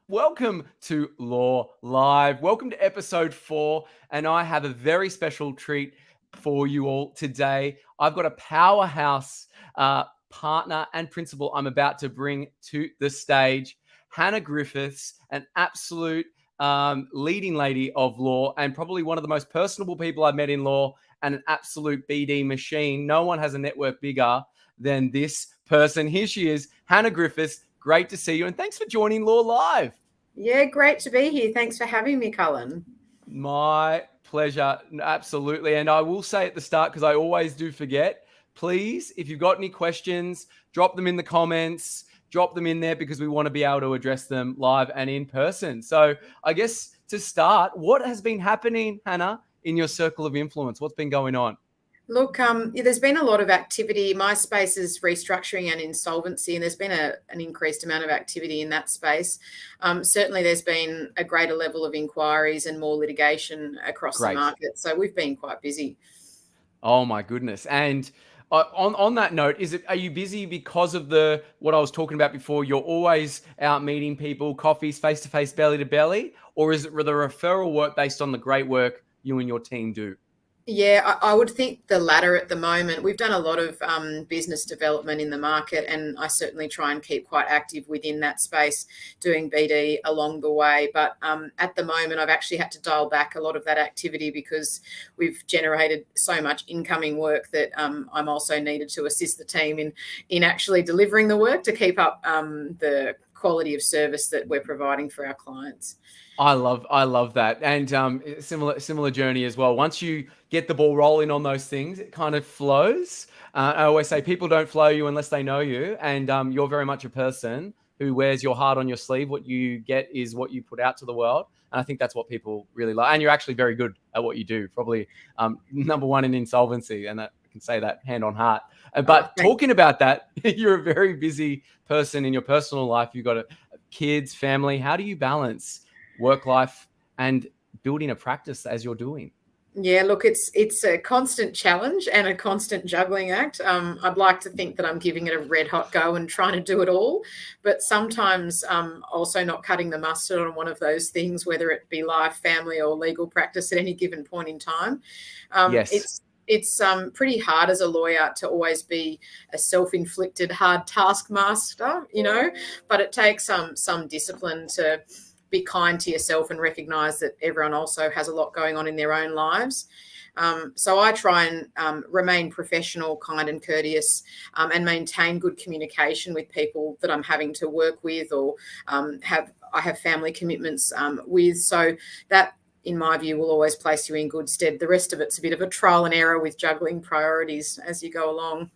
Welcome to Law Live. Welcome to episode 4. And I have a very special treat for you all today. I've got a powerhouse partner and principal I'm about to bring to the stage. Hannah Griffiths, an absolute leading lady of law and probably one of the most personable people I've met in law, and an absolute BD machine. No one has a network bigger than this person. Here she is, Hannah Griffiths. Great to see you, and thanks for joining Law Live. Yeah, great to be here. Thanks for having me, Cullen. My pleasure, absolutely. And I will say at the start, because I always do forget, please, if you've got any questions, drop them in the comments, drop them in there, because we want to be able to address them live and in person. So I guess to start, what has been happening, Hannah, in your circle of influence? What's been going on? Look, there's been a lot of activity. My space is restructuring and insolvency, and there's been an increased amount of activity in that space. Certainly, there's been a greater level of inquiries and more litigation across the Great. market. So we've been quite busy. Oh my goodness. And on that note, are you busy because of what I was talking about before? You're always out meeting people, coffees, face to face, belly to belly, or is it the referral work based on the great work you and your team do? Yeah, I would think the latter at the moment. We've done a lot of business development in the market, and I certainly try and keep quite active within that space, doing BD along the way. But at the moment, I've actually had to dial back a lot of that activity because we've generated so much incoming work that I'm also needed to assist the team in actually delivering the work to keep up the quality of service that we're providing for our clients. I love that, and similar journey as well. Once you get the ball rolling on those things, it kind of flows. I always say people don't flow you unless they know you, and you're very much a person who wears your heart on your sleeve. What you get is what you put out to the world, and I think that's what people really like. And you're actually very good at what you do, probably number one in insolvency, and I can say that hand on heart. But talking about that, you're a very busy person in your personal life. You've got kids, family. How do you balance work life and building a practice as you're doing? Yeah, look, it's a constant challenge and a constant juggling act. I'd like to think that I'm giving it a red hot go and trying to do it all, but sometimes also not cutting the mustard on one of those things, whether it be life, family, or legal practice at any given point in time. Yes. It's pretty hard as a lawyer to always be a self-inflicted hard taskmaster, but it takes some discipline to be kind to yourself and recognize that everyone also has a lot going on in their own lives. So I try and remain professional, kind and courteous, and maintain good communication with people that I'm having to work with or I have family commitments with. So that, in my view, will always place you in good stead. The rest of it's a bit of a trial and error with juggling priorities as you go along.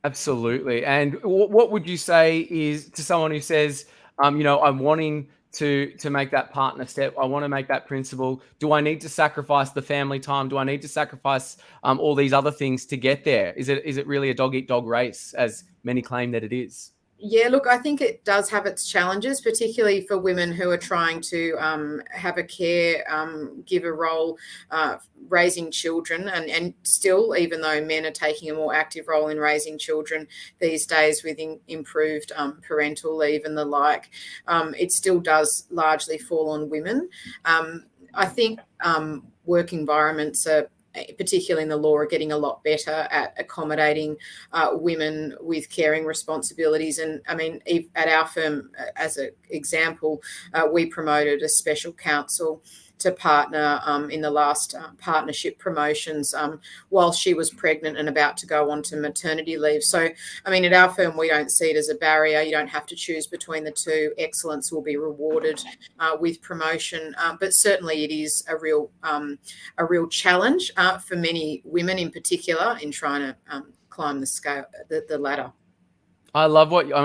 Absolutely. And what would you say is to someone who says, I'm wanting to make that partner step, I want to make that principal. Do I need to sacrifice the family time? Do I need to sacrifice all these other things to get there? Is it really a dog eat dog race, as many claim that it is? Yeah, look, I think it does have its challenges, particularly for women who are trying to have a giver role, raising children. And still, even though men are taking a more active role in raising children these days with improved parental leave and the like, it still does largely fall on women. I think work environments are, particularly in the law, are getting a lot better at accommodating women with caring responsibilities. And I mean, at our firm, as an example, we promoted a special counsel to partner in the last partnership promotions while she was pregnant and about to go on to maternity leave. So, I mean, at our firm, we don't see it as a barrier. You don't have to choose between the two. Excellence will be rewarded with promotion. But certainly it is a real challenge for many women in particular in trying to climb the ladder. I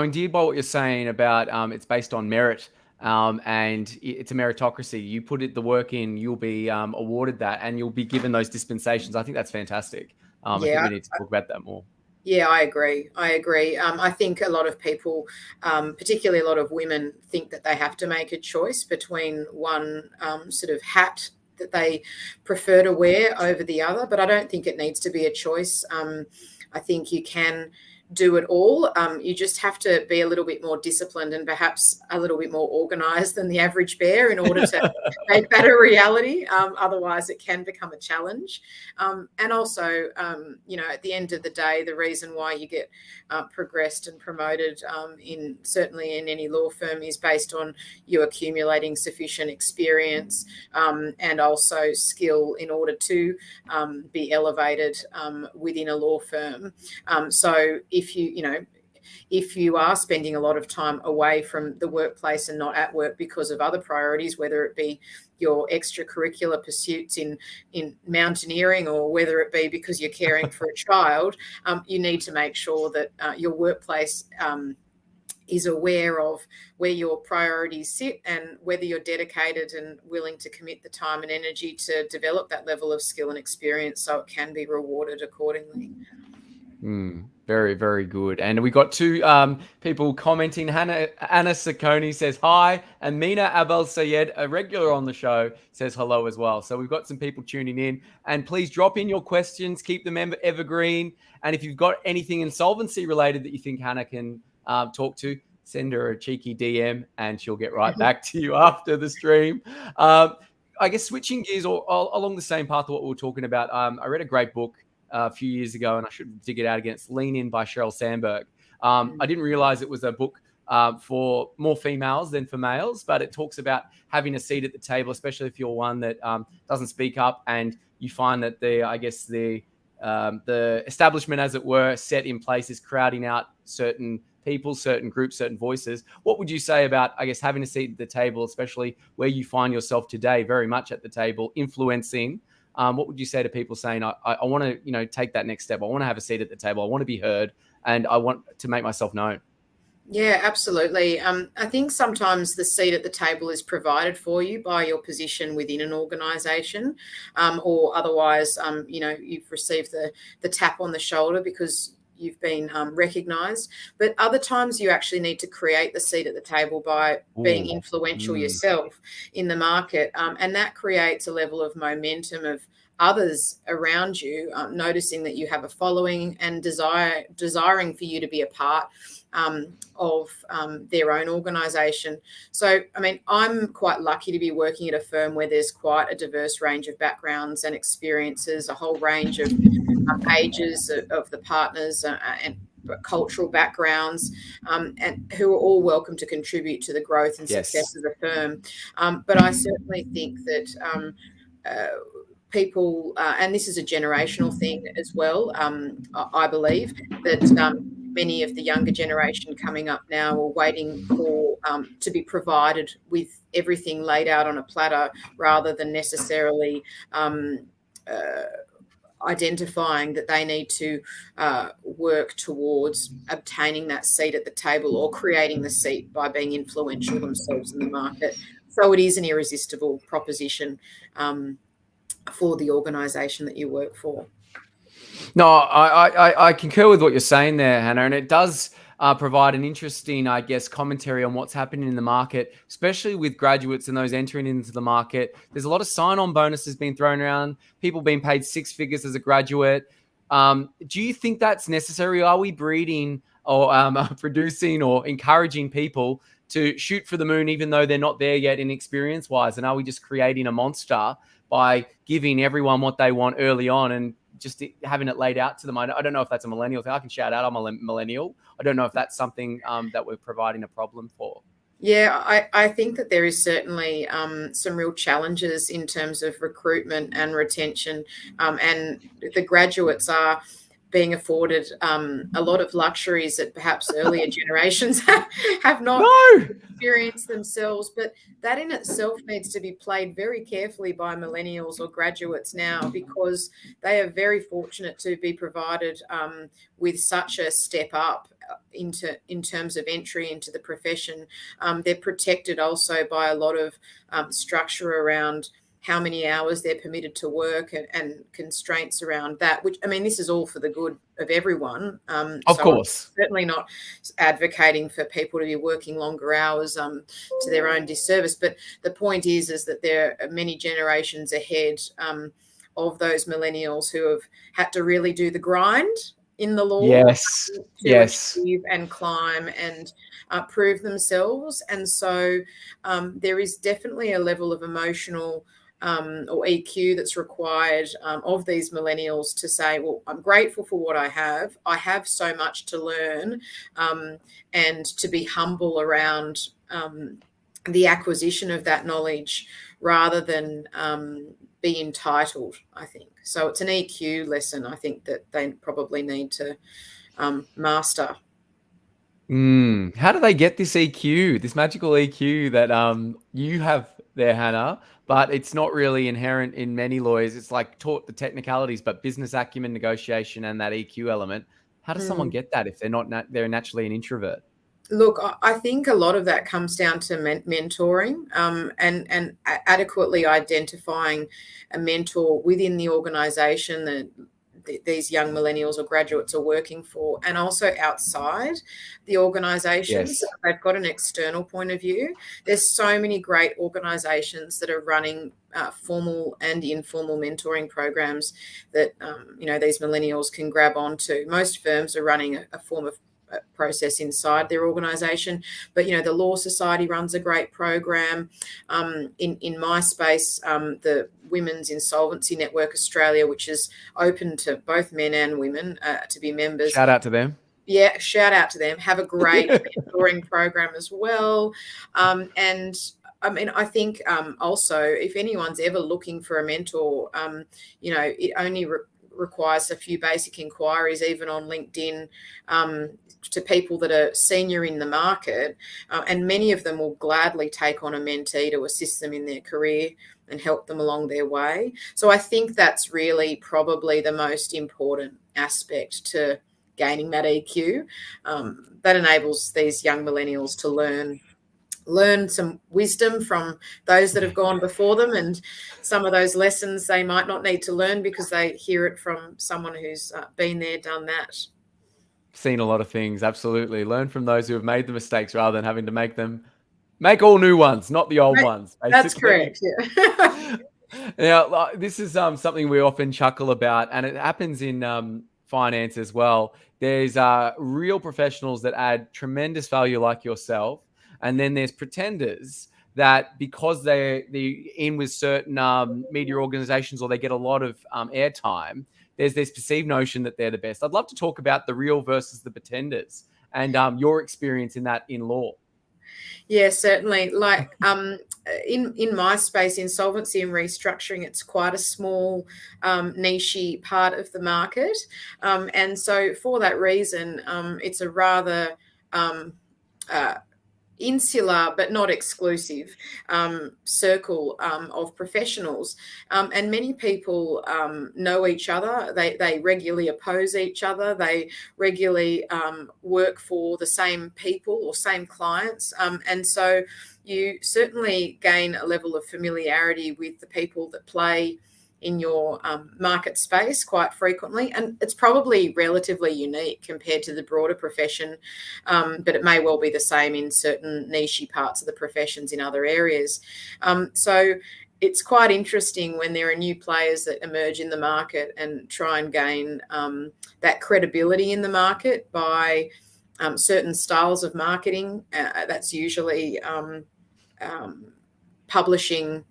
do buy what you're saying about it's based on merit. And it's a meritocracy. You put the work in, you'll be awarded that, and you'll be given those dispensations. I think that's fantastic. I think we need to talk about that more. Yeah, I agree. I think a lot of people, particularly a lot of women, think that they have to make a choice between one sort of hat that they prefer to wear over the other, but I don't think it needs to be a choice. I think you can do it all. You just have to be a little bit more disciplined and perhaps a little bit more organized than the average bear in order to make that a reality. Otherwise, it can become a challenge. And also, at the end of the day, the reason why you get progressed and promoted certainly in any law firm is based on you accumulating sufficient experience and also skill in order to be elevated within a law firm. So if you are spending a lot of time away from the workplace and not at work because of other priorities, whether it be your extracurricular pursuits in mountaineering or whether it be because you're caring for a child, you need to make sure that your workplace is aware of where your priorities sit and whether you're dedicated and willing to commit the time and energy to develop that level of skill and experience so it can be rewarded accordingly. Very, very good. And we got two people commenting. Anna Sacconi says hi, and Mina Abel Sayed, a regular on the show, says hello as well. So we've got some people tuning in. And please drop in your questions, keep them evergreen. And if you've got anything insolvency related that you think Hannah can talk to, send her a cheeky DM and she'll get right back to you after the stream. I guess switching gears or along the same path of what we were talking about, I read a great book a few years ago, and I should dig it out again. It's Lean In by Sheryl Sandberg. I didn't realize it was a book for more females than for males, but it talks about having a seat at the table, especially if you're one that doesn't speak up and you find that the establishment, as it were, set in place is crowding out certain people, certain groups, certain voices. What would you say about, I guess, having a seat at the table, especially where you find yourself today, very much at the table, influencing? What would you say to people saying, I want to, take that next step. I want to have a seat at the table. I want to be heard, and I want to make myself known. Yeah, absolutely. I think sometimes the seat at the table is provided for you by your position within an organisation, or otherwise, you've received the tap on the shoulder because you've been recognised. But other times you actually need to create the seat at the table by being influential yourself in the market. And that creates a level of momentum of others around you noticing that you have a following and desiring for you to be a part of their own organisation. So, I'm quite lucky to be working at a firm where there's quite a diverse range of backgrounds and experiences, a whole range of ages of the partners and cultural backgrounds, and who are all welcome to contribute to the growth and success of the firm. But I certainly think that people, and this is a generational thing as well, I believe that many of the younger generation coming up now are waiting for to be provided with everything laid out on a platter rather than necessarily identifying that they need to work towards obtaining that seat at the table or creating the seat by being influential themselves in the market. So it is an irresistible proposition for the organisation that you work for. No, I concur with what you're saying there, Hannah, and it does provide an interesting, I guess, commentary on what's happening in the market, especially with graduates and those entering into the market. There's a lot of sign-on bonuses being thrown around, people being paid six figures as a graduate. Do you think that's necessary? Are we breeding or producing or encouraging people to shoot for the moon even though they're not there yet in experience-wise? And are we just creating a monster by giving everyone what they want early on and just having it laid out to them? I don't know if that's a millennial thing. I can shout out I'm a millennial. I don't know if that's something that we're providing a problem for. Yeah, I think that there is certainly some real challenges in terms of recruitment and retention, and the graduates are being afforded a lot of luxuries that perhaps earlier generations have not experienced themselves. But that in itself needs to be played very carefully by millennials or graduates now, because they are very fortunate to be provided with such a step up in terms of entry into the profession. They're protected also by a lot of structure around how many hours they're permitted to work and constraints around that, which, this is all for the good of everyone. Of course. I'm certainly not advocating for people to be working longer hours to their own disservice. But the point is that there are many generations ahead of those millennials who have had to really do the grind in the law Yes. to Yes. achieve and climb and prove themselves. And so there is definitely a level of emotional or EQ that's required of these millennials to say, well, I'm grateful for what I have. I have so much to learn, and to be humble around the acquisition of that knowledge rather than be entitled, I think. So it's an EQ lesson, I think, that they probably need to master. How do they get this EQ, this magical EQ that you have there, Hannah? But it's not really inherent in many lawyers. It's like taught the technicalities, but business acumen, negotiation, and that EQ element. How does someone get that if they're not they're naturally an introvert? Look, I think a lot of that comes down to mentoring, and adequately identifying a mentor within the organisation that these young millennials or graduates are working for, and also outside the organisation. Yes. So they've got an external point of view. There's so many great organisations that are running formal and informal mentoring programs that these millennials can grab onto. Most firms are running a form of process inside their organisation, but the Law Society runs a great program. In my space, the Women's Insolvency Network Australia, which is open to both men and women to be members. Shout out to them. Yeah, shout out to them. Have a great mentoring program as well. And I mean, I think also if anyone's ever looking for a mentor, it only requires a few basic inquiries, even on LinkedIn, to people that are senior in the market, and many of them will gladly take on a mentee to assist them in their career and help them along their way. So I think that's really probably the most important aspect to gaining that EQ. That enables these young millennials to learn some wisdom from those that have gone before them, and some of those lessons they might not need to learn because they hear it from someone who's been there, done that. Seen a lot of things. Absolutely. Learn from those who have made the mistakes rather than having to make all new ones, not the old ones. Basically. That's correct. Yeah. Now, this is something we often chuckle about, and it happens in finance as well. There's real professionals that add tremendous value like yourself, and then there's pretenders that because they're in with certain media organizations or they get a lot of airtime, there's this perceived notion that they're the best. I'd love to talk about the real versus the pretenders and your experience in that in law. Yeah, certainly. Like in my space, insolvency and restructuring, it's quite a small niche part of the market. And so for that reason, it's a rather insular but not exclusive circle of professionals, and many people know each other. They regularly oppose each other. They regularly work for the same people or same clients, and so you certainly gain a level of familiarity with the people that play in your market space quite frequently, and it's probably relatively unique compared to the broader profession, but it may well be the same in certain niche parts of the professions in other areas. So it's quite interesting when there are new players that emerge in the market and try and gain that credibility in the market by certain styles of marketing. That's usually publishing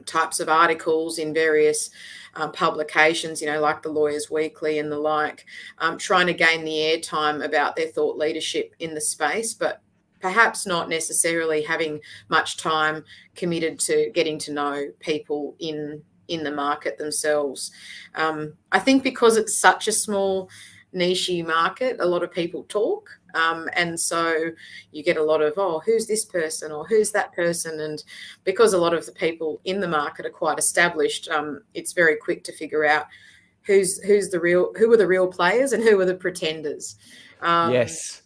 types of articles in various publications, like the Lawyers Weekly and the like, trying to gain the airtime about their thought leadership in the space, but perhaps not necessarily having much time committed to getting to know people in the market themselves. I think because it's such a small niche market, a lot of people talk. And so you get a lot of, oh, who's this person or who's that person? And because a lot of the people in the market are quite established, it's very quick to figure out who are the real players and who are the pretenders. Yes.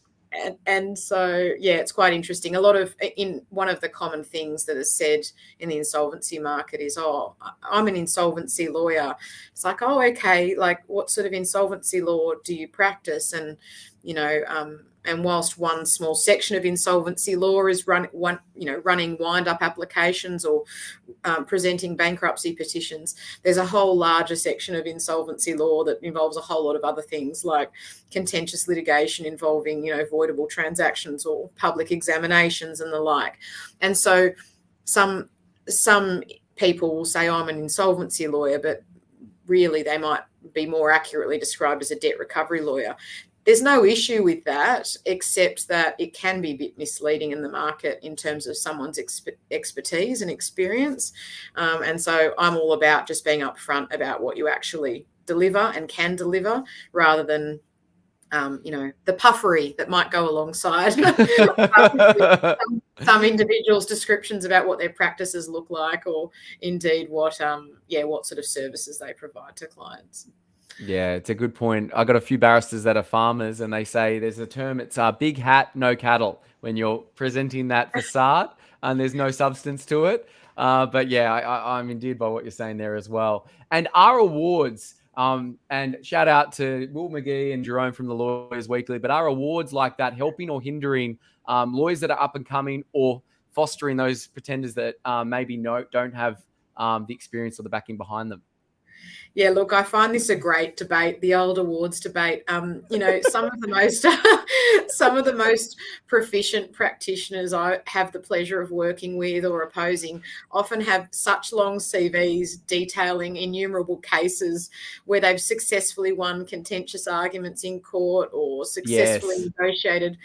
And so, yeah, it's quite interesting. A lot of one of the common things that is said in the insolvency market is, oh, I'm an insolvency lawyer. It's like, oh, okay, like what sort of insolvency law do you practice? And and whilst one small section of insolvency law is running wind-up applications or presenting bankruptcy petitions, there's a whole larger section of insolvency law that involves a whole lot of other things like contentious litigation involving, voidable transactions or public examinations and the like. And so some people will say, I'm an insolvency lawyer, but really they might be more accurately described as a debt recovery lawyer. There's no issue with that, except that it can be a bit misleading in the market in terms of someone's expertise and experience. And so I'm all about just being upfront about what you actually deliver and can deliver, rather than, the puffery that might go alongside some individuals' descriptions about what their practices look like, or indeed what sort of services they provide to clients. Yeah, it's a good point. I got a few barristers that are farmers, and they say there's a term, it's big hat, no cattle, when you're presenting that facade and there's no substance to it. But yeah, I'm endeared by what you're saying there as well. And our awards, and shout out to Will McGee and Jerome from the Lawyers Weekly, but our awards like that helping or hindering lawyers that are up and coming, or fostering those pretenders that maybe don't have the experience or the backing behind them? Yeah, look, I find this a great debate, the old awards debate. Some of the most proficient practitioners I have the pleasure of working with or opposing often have such long CVs detailing innumerable cases where they've successfully won contentious arguments in court or successfully negotiated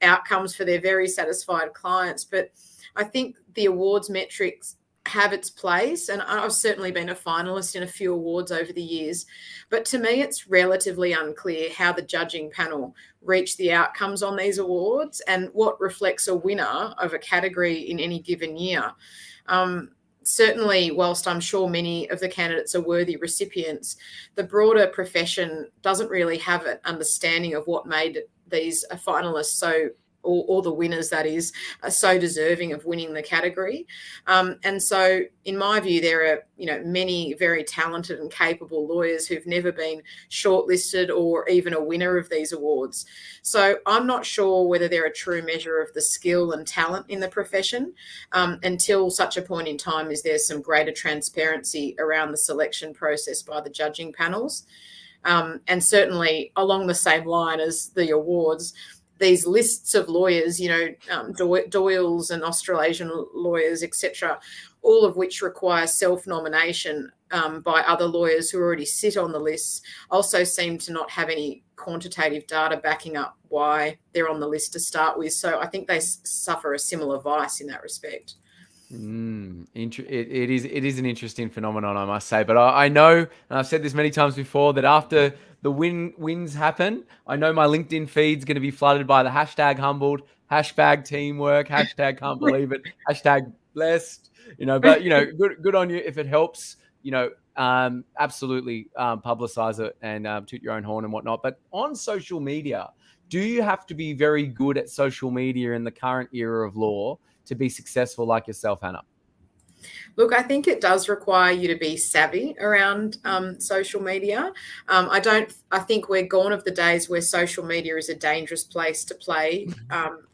outcomes for their very satisfied clients. But I think the awards metrics have its place, and I've certainly been a finalist in a few awards over the years, but to me it's relatively unclear how the judging panel reach the outcomes on these awards and what reflects a winner of a category in any given year. Certainly, whilst I'm sure many of the candidates are worthy recipients, the broader profession doesn't really have an understanding of what made these finalists or the winners, that is, are so deserving of winning the category. And so in my view, there are, many very talented and capable lawyers who've never been shortlisted or even a winner of these awards. So I'm not sure whether they're a true measure of the skill and talent in the profession until such a point in time as there's some greater transparency around the selection process by the judging panels. And certainly along the same line as the awards, these lists of lawyers, Doyle's and Australasian lawyers, etc., all of which require self-nomination by other lawyers who already sit on the lists, also seem to not have any quantitative data backing up why they're on the list to start with. So I think they suffer a similar vice in that respect. It is an interesting phenomenon, I must say. But I know, and I've said this many times before, that after the wins happen, I know my LinkedIn feed's going to be flooded by the hashtag humbled, hashtag teamwork, hashtag can't believe it, hashtag blessed. But good on you if it helps. Absolutely publicize it and toot your own horn and whatnot. But on social media, do you have to be very good at social media in the current era of law to be successful like yourself, Hannah? Look, I think it does require you to be savvy around social media. I think we're gone of the days where social media is a dangerous place to play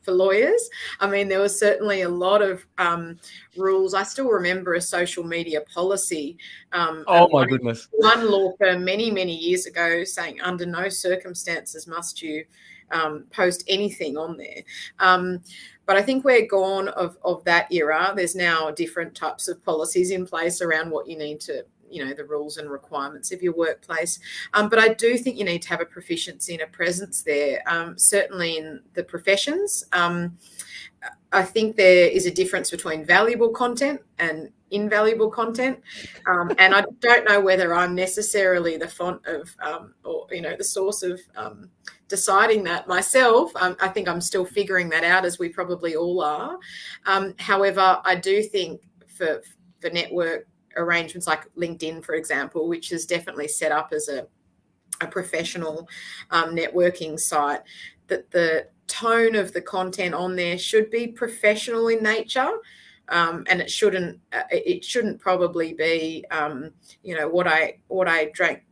for lawyers. I mean, there was certainly a lot of rules. I still remember a social media policy. My goodness. One law firm many, many years ago saying under no circumstances must you post anything on there. But I think we're gone of that era. There's now different types of policies in place around what you need to, the rules and requirements of your workplace. But I do think you need to have a proficiency and a presence there, certainly in the professions. I think there is a difference between valuable content and invaluable content. And I don't know whether I'm necessarily the font of, the source of deciding that myself. I think I'm still figuring that out, as we probably all are. However, I do think for network arrangements like LinkedIn, for example, which is definitely set up as a professional networking site, that the tone of the content on there should be professional in nature. And it shouldn't probably be, what I drank,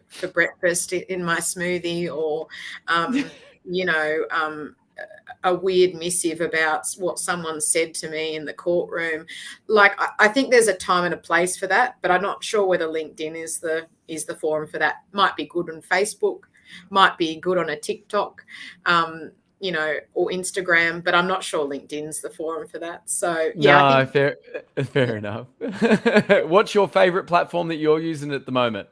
for breakfast in my smoothie, or, you know, a weird missive about what someone said to me in the courtroom. Like, I think there's a time and a place for that, but I'm not sure whether LinkedIn is the forum for that. Might be good on Facebook, might be good on a TikTok, or Instagram, but I'm not sure LinkedIn's the forum for that. So yeah, I No, think fair enough. What's your favorite platform that you're using at the moment?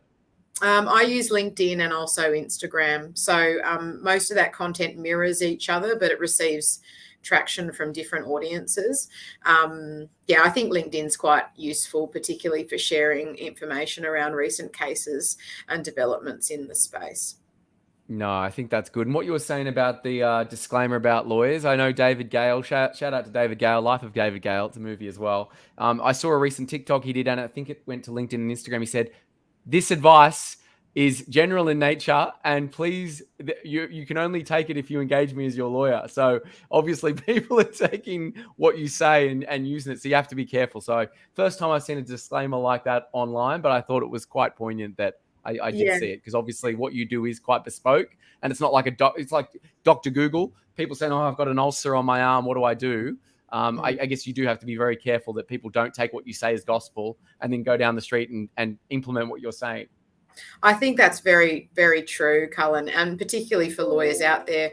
I use LinkedIn and also Instagram. So most of that content mirrors each other, but it receives traction from different audiences. I think LinkedIn's quite useful, particularly for sharing information around recent cases and developments in the space. No, I think that's good. And what you were saying about the disclaimer about lawyers, I know David Gale, shout out to David Gale, Life of David Gale, it's a movie as well. I saw a recent TikTok he did, and I think it went to LinkedIn and Instagram. He said, this advice is general in nature, and please, you can only take it if you engage me as your lawyer. So obviously people are taking what you say and using it, so you have to be careful. So first time I've seen a disclaimer like that online, but I thought it was quite poignant that I did Yeah. see it, because obviously what you do is quite bespoke, and it's not like it's like Dr. Google. People saying, oh, I've got an ulcer on my arm, what do I do? I guess you do have to be very careful that people don't take what you say as gospel and then go down the street and implement what you're saying. I think that's very, very true, Cullen, and particularly for lawyers out there.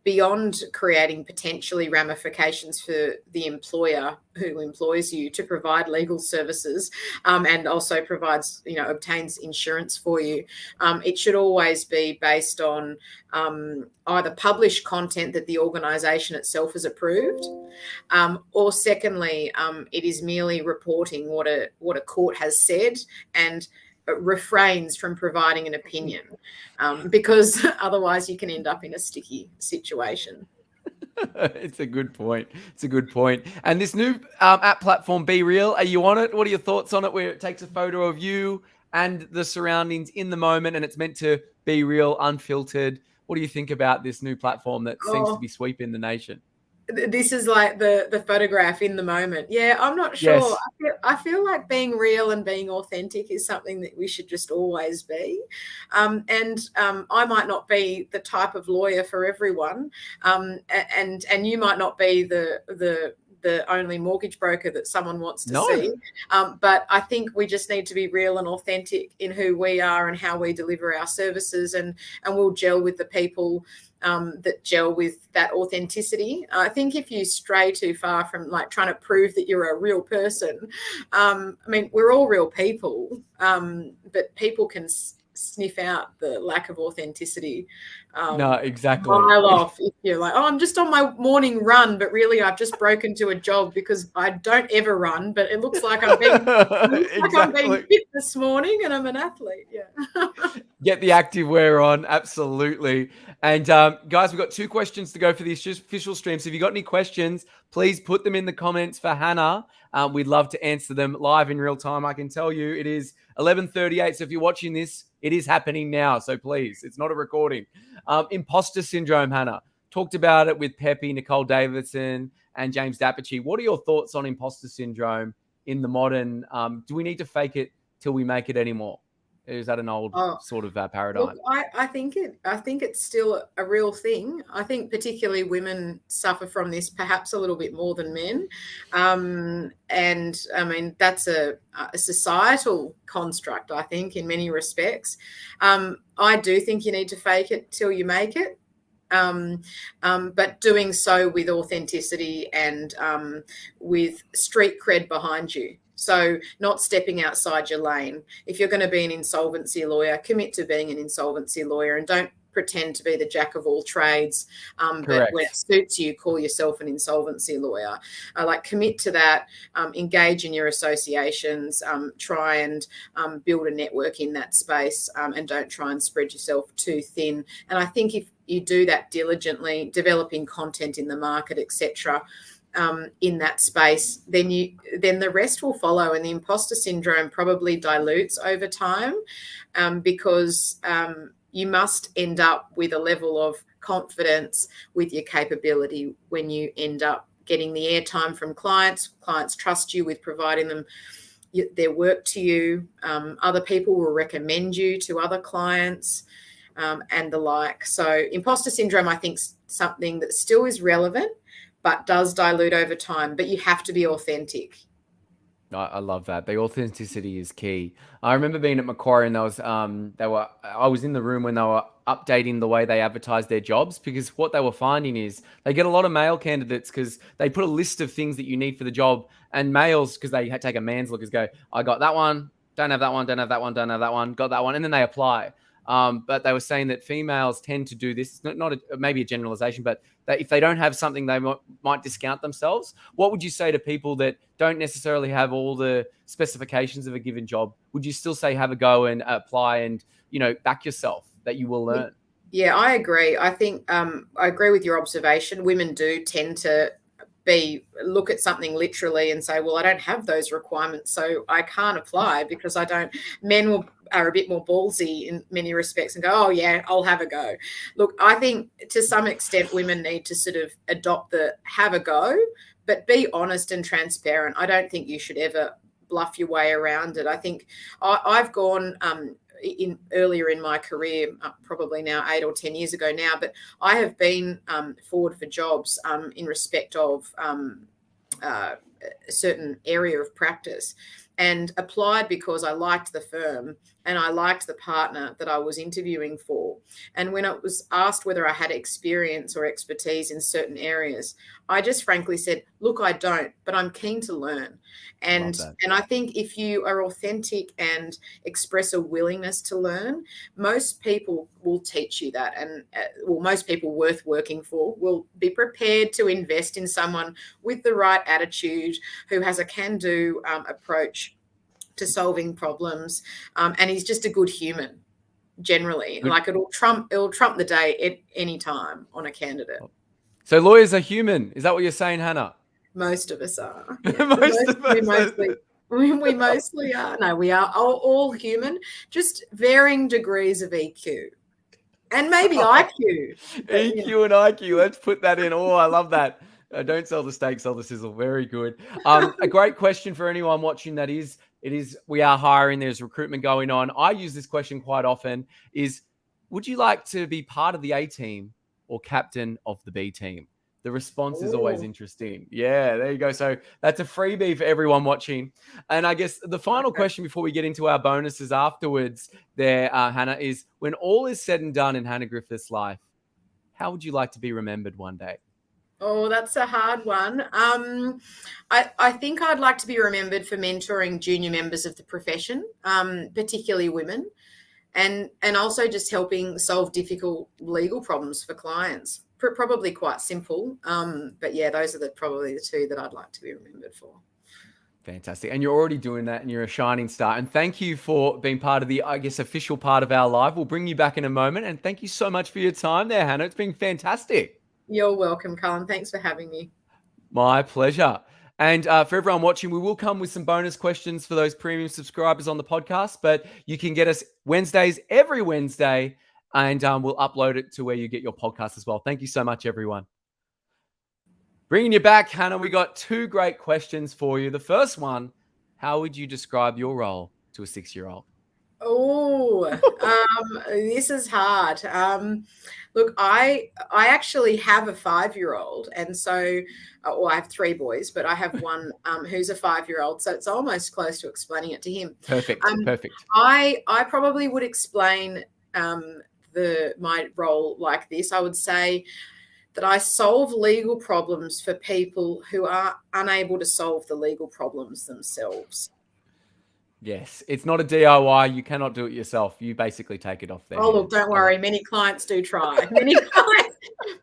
Beyond creating potentially ramifications for the employer who employs you to provide legal services, and also provides, obtains insurance for you, it should always be based on either published content that the organisation itself has approved, or secondly, it is merely reporting what a court has said and refrains from providing an opinion, because otherwise you can end up in a sticky situation. It's a good point. And this new app platform, Be Real, are you on it? What are your thoughts on it, where it takes a photo of you and the surroundings in the moment, and it's meant to be real, unfiltered? What do you think about this new platform that seems to be sweeping the nation? This is like the photograph in the moment. Yeah, I'm not sure. Yes. I feel like being real and being authentic is something that we should just always be. I might not be the type of lawyer for everyone, and you might not be the only mortgage broker that someone wants to see. But I think we just need to be real and authentic in who we are and how we deliver our services, and we'll gel with the people that gel with that authenticity. I think if you stray too far from like trying to prove that you're a real person, we're all real people, but people can sniff out the lack of authenticity. No, exactly. A mile off if you're like, oh, I'm just on my morning run, but really I've just broken to a jog because I don't ever run, but it looks like I'm being fit this morning and I'm an athlete. Yeah. Get the active wear on. Absolutely. And guys, we've got 2 questions to go for the official stream. So if you've got any questions, please put them in the comments for Hannah. We'd love to answer them live in real time. I can tell you it is 11:38. So if you're watching this, it is happening now. So please, it's not a recording. Imposter syndrome, Hannah. Talked about it with Peppy, Nicole Davidson, and James Dapachi. What are your thoughts on imposter syndrome in the modern? Do we need to fake it till we make it anymore? Is that an old sort of paradigm? Look, I think it's still a real thing. I think particularly women suffer from this perhaps a little bit more than men, and that's a societal construct. I think in many respects, I do think you need to fake it till you make it. But doing so with authenticity and with street cred behind you. So not stepping outside your lane. If you're going to be an insolvency lawyer, commit to being an insolvency lawyer and don't pretend to be the jack of all trades. But when it suits you, call yourself an insolvency lawyer. Commit to that, engage in your associations, try and build a network in that space, and don't try and spread yourself too thin. And I think if you do that diligently, developing content in the market, etc., in that space, then the rest will follow, and the imposter syndrome probably dilutes over time, because you must end up with a level of confidence with your capability when you end up getting the airtime from clients. Clients trust you with providing them their work to you. Other people will recommend you to other clients, and the like. So imposter syndrome, I think, is something that still is relevant, but does dilute over time. But you have to be authentic. I love that. The authenticity is key. I remember being at Macquarie, and I was in the room when they were updating the way they advertise their jobs, because what they were finding is they get a lot of male candidates because they put a list of things that you need for the job, and males, because they take a man's look, is go, I got that one, don't have that one, don't have that one, don't have that one, got that one, and then they apply. But they were saying that females tend to do this. It's not maybe a generalization, but that if they don't have something, they might discount themselves. What would you say to people that don't necessarily have all the specifications of a given job? Would you still say have a go and apply and, back yourself that you will learn? Yeah, I agree. I think I agree with your observation. Women do tend to look at something literally and say, well, I don't have those requirements, so I can't apply because I don't. Men are a bit more ballsy in many respects and go, oh yeah, I'll have a go. Look, I think to some extent women need to sort of adopt the have a go, but be honest and transparent. I don't think you should ever bluff your way around it. I think I've gone earlier in my career, probably now 8 or 10 years ago now, but I have been forward for jobs in respect of a certain area of practice, and applied because I liked the firm and I liked the partner that I was interviewing for. And when it was asked whether I had experience or expertise in certain areas, I just frankly said, look, I don't, but I'm keen to learn. And I think if you are authentic and express a willingness to learn, most people will teach you that. And most people worth working for will be prepared to invest in someone with the right attitude, who has a can-do approach to solving problems, and he's just a good human generally. Like it'll trump the day at any time on a candidate. So lawyers are human. Is that what you're saying, Hannah? Most of us are. Yeah. We mostly are. No, we are all human, just varying degrees of EQ. And maybe IQ. EQ and IQ. Let's put that in. Oh, I love that. Don't sell the steak, sell the sizzle. Very good. A great question for anyone watching that is, we are hiring. There's recruitment going on. I use this question quite often is, would you like to be part of the A team or captain of the B team? The response is always interesting. Yeah, there you go. So that's a freebie for everyone watching. And I guess the final question before we get into our bonuses afterwards there, Hannah, is when all is said and done in Hannah Griffiths' life, how would you like to be remembered one day? Oh, that's a hard one. I think I'd like to be remembered for mentoring junior members of the profession, particularly women, and also just helping solve difficult legal problems for clients. Probably quite simple, but yeah, those are probably the two that I'd like to be remembered for. Fantastic. And you're already doing that, and you're a shining star. And thank you for being part of the, I guess, official part of our live. We'll bring you back in a moment. And thank you so much for your time there, Hannah. It's been fantastic. You're welcome, Cullen. Thanks for having me. My pleasure. And for everyone watching, we will come with some bonus questions for those premium subscribers on the podcast, but you can get us Wednesdays, every Wednesday, and we'll upload it to where you get your podcast as well. Thank you so much, everyone. Bringing you back, Hannah, we got 2 great questions for you. The first one, how would you describe your role to a 6-year-old? Oh, this is hard. Look, I actually have a 5-year-old, and so, well, I have 3 boys, but I have one who's a 5-year-old, so it's almost close to explaining it to him. Perfect. I probably would explain my role like this. I would say that I solve legal problems for people who are unable to solve the legal problems themselves. Yes, it's not a DIY. You cannot do it yourself. You basically take it off there. Oh, look, don't worry. Many clients do try.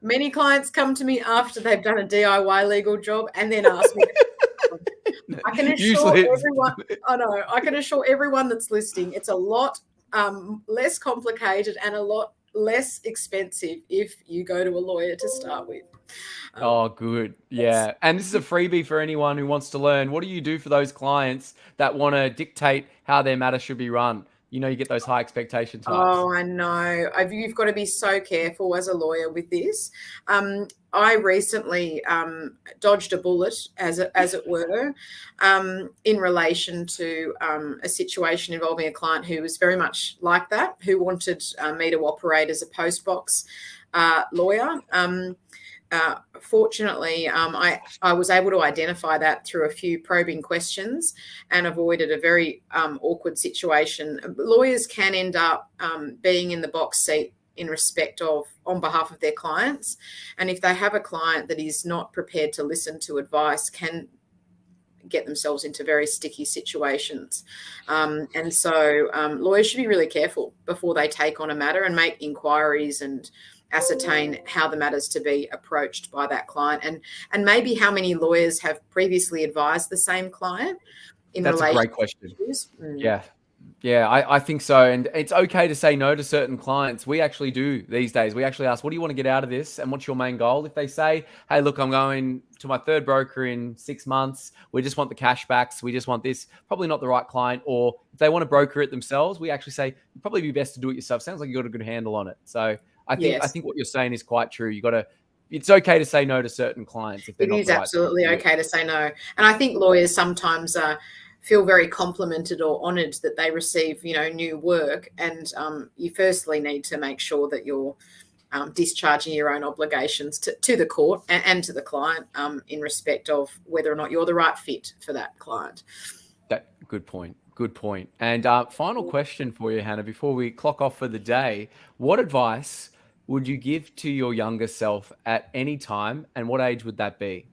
Many clients come to me after they've done a DIY legal job and then ask me. I can assure everyone that's listening, it's a lot less complicated and a lot less expensive if you go to a lawyer to start with. Oh, good. Yeah. And this is a freebie for anyone who wants to learn. What do you do for those clients that want to dictate how their matter should be run? you get those high expectation types. Oh, I know. You've got to be so careful as a lawyer with this. I recently dodged a bullet, as it were, in relation to a situation involving a client who was very much like that, who wanted me to operate as a postbox lawyer. Fortunately, I was able to identify that through a few probing questions and avoided a very awkward situation. Lawyers can end up being in the box seat in respect of on behalf of their clients, and if they have a client that is not prepared to listen to advice, can get themselves into very sticky situations. And so lawyers should be really careful before they take on a matter and make inquiries and ascertain how the matter's to be approached by that client, and maybe how many lawyers have previously advised the same client in That's relation a great question. to issues. Yeah, I think so. And it's okay to say no to certain clients. We actually do these days. We actually ask, what do you want to get out of this? And what's your main goal? If they say, hey, look, I'm going to my third broker in 6 months. We just want the cashbacks. We just want this. Probably not the right client. Or if they want to broker it themselves, we actually say, it'd probably be best to do it yourself. Sounds like you got a good handle on it. So I think what you're saying is quite true. It's okay to say no to certain clients if they're not the right. It is absolutely okay to say no. And I think lawyers sometimes feel very complimented or honoured that they receive, new work. And you firstly need to make sure that you're discharging your own obligations to the court and to the client in respect of whether or not you're the right fit for that client. Good point. Good point. And final question for you, Hannah, before we clock off for the day. What advice would you give to your younger self at any time, and what age would that be?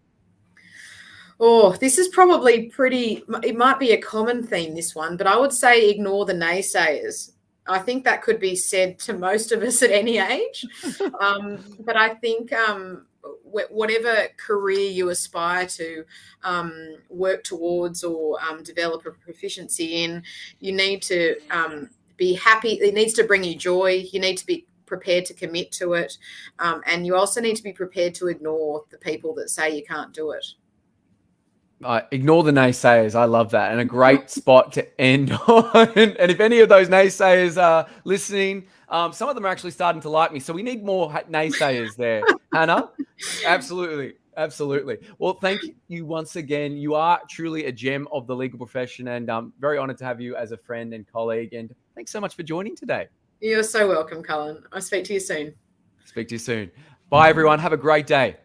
Oh, this is probably it might be a common theme, this one, but I would say ignore the naysayers. I think that could be said to most of us at any age. But I think whatever career you aspire to work towards or develop a proficiency in, you need to be happy. It needs to bring you joy. You need to be prepared to commit to it. And you also need to be prepared to ignore the people that say you can't do it. Ignore the naysayers. I love that. And a great spot to end on. And if any of those naysayers are listening, some of them are actually starting to like me. So we need more naysayers there. Hannah, absolutely. Absolutely. Well, thank you once again. You are truly a gem of the legal profession, and I'm very honored to have you as a friend and colleague. And thanks so much for joining today. You're so welcome, Cullen. I'll speak to you soon. Speak to you soon. Bye, everyone. Have a great day.